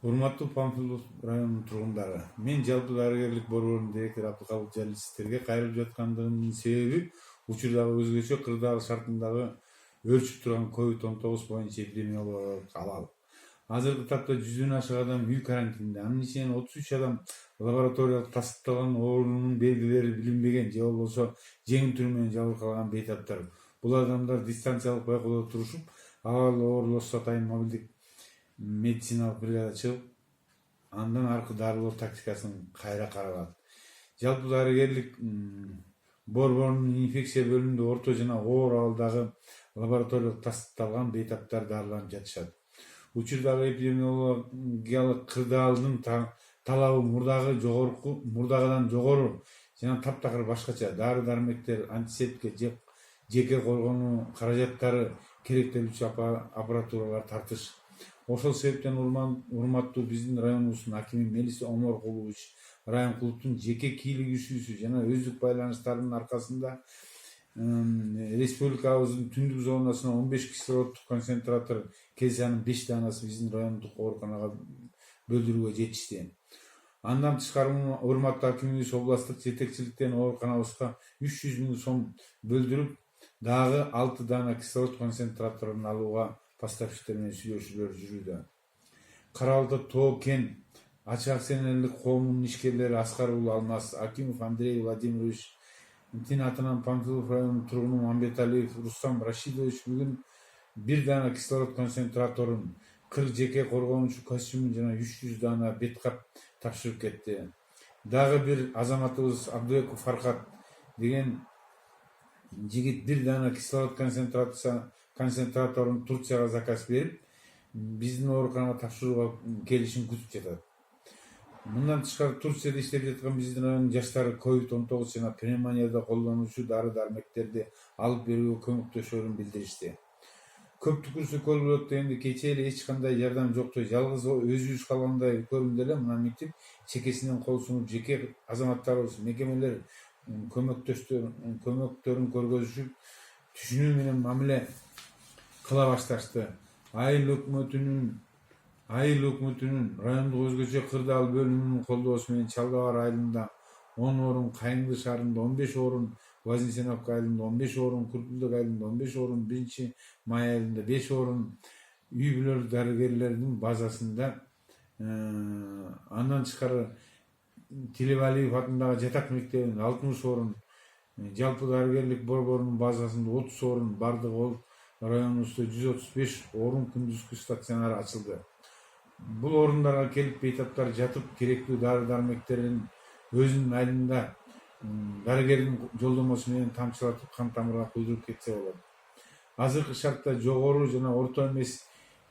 Урматтуу Панфилов районунун тургундары, мен жалпы дарыгерлик борборунун директору Абдыкалык Жалил сиздерге кайрылып жаткандыгымдын себеби учурдагы өзгөчө кырдаал шартындагы өрчүп турган COVID-19 боюнча эпидемиологиялык абал. Азыркы тапта 100дөн ашык адам үй карантининде, анын ичинен 33 адам лабораториялык тастыкталган оорунун белгилери билинбеген же болбосо жеңил түрү менен жабыркаган бейтаптар. Бул адамдар дистанциялык байкоодо турушуп, абал оорлошсо атайын мобилдик медициналык бригада чыгып, андан аркы дарылоо тактикасын кайра каралат. Жалпы дарыгерлик борборунун инфекция бөлүмүндө орто жана оор абалдагы лабораториялык тастыкталган бейтаптар дарыланып жатышат. Учурдагы эпидемиологиялык кырдаалдын талабы мурдагыдан жогору жана таптакыр башкача. Дары дармектер, антисептикке, жеке коргонуу каражаттары, керектелүүчү аппаратуралар тартыш. Ошол себептен урматтуу биздин районубуздун акими Мелис Оморкулович Райымкуловдун жеке кийлигишүүсү жана өздүк байланыштарынын аркасында республикабыздын түндүк зонасына 15 кислороддук концентратор келсе, 5 данасы биздин райондук ооруканага бөлдүрүүгө жетишти. Андан тышкары урматтуу акимибиз областтык жетекчиликтен ооруканабызга 300 000 сом бөлдүрүп, дагы 6 дана кислород концентраторун алууга поставщиктер менен сүйлөшүүлөр жүрүүдө. Кара Балта Тоо Кен ачык акционерлик коомунун ишкерлери Аскарул Алмаз, Акимов Андрей Владимирович, тин атынан Панфилов районунун тургуну Мамбеталиев Рустам Рашидович бүгүн 1 дана кислород концентраторун, 40 жеке коргонуучу костюмун жана 300 дана беткап тапшырып кетти. Дагы бир азаматыбыз Абдыбеков Фархат деген жигит 1 дана кислород концентраторун Турцияга заказ берип, биздин ооруканага тапшырууга келишин күтүп жатат. Мындан тышкары Турцияда иштеп жаткан биздин райондун жаштары COVID-19 жана пневмонияда колдонуучу дары-дармектерди алып берүүгө көмөктөшөрүн билдиришти. Көп түкүрсө көл болот дегенде кечээ эле эч кандай жардам жоктой, жалгыз өзүбүз калгандай көрүндү эле. Мына мынтип чекесинен кол сунуп жеке азаматтарыбыз, мекемелер көмөктөрүн көргөзүшүп, түшүнүү менен мамиле кыла башташты. Айыл өкмөтүнүн райондук өзгөчө кырдаал бөлүмүнүн колдоосу менен Чалдыбар айылында 10 орун, Кайыңды шаарында 15 орун, Вознесеновка айылында 15 орун, Күрпүлдүк айылында 15 орун, 1-Май айылында 5 орун үй бүлөлүк дарыгерлердин базасында. Андан тышкары Тилебалиев атындагы жатак мектебинде 60 орун, жалпы дарыгерлик борборунун базасында 30 орун, бардыгы болуп районубузда 135 орун күндүзгү стационар ачылды. Бул орундарга келип бейтаптар жатып, керектүү дары-дармектерин өзүнүн айылында дарыгердин жолдомосу менен тамчылатып, кан тамырга куйдуруп кетсе болот. Азыркы шартта жогору жана орто эмес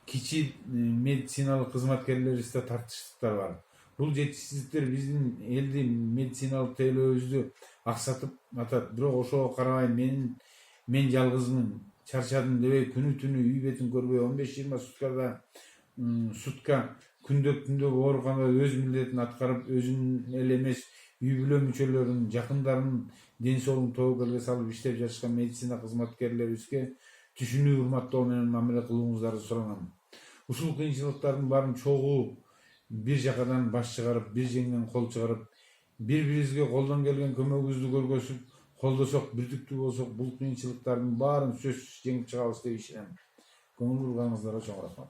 кичи медициналык кызматкерлерибизде тартыштыктар бар. Бул жетишсиздиктер биздин элди медициналык тейлөөбүздү аксатып атат. Бирок ошого карабай мен жалгызмын, чарчадым дебей, күнү-түнү үй бетин көрбөй 15-20 сутка күндөк ооруканада өз милдетин аткарып, өзүнүн эле эмес үй бүлө мүчөлөрүнүн, жакындарынын ден соолугун тобокелге салып иштеп жатышкан медицина кызматкерлерибизге түшүнүү, урматтоо менен мамиле кылууңуздарды суранам. Ушул кыйынчылыктардын баарын чогуу бир жакадан баш чыгарып, бир жеңден кол чыгарып, бири-бирибизге колдон келген көмөгүбүздү көргөзүп, колдосок, бирдиктүү болсок, бул кыйынчылыктардын баарын сөзсүз жеңип чыгабыз деп ишенем. Көңүл бурганыңыздарга чоң рахмат.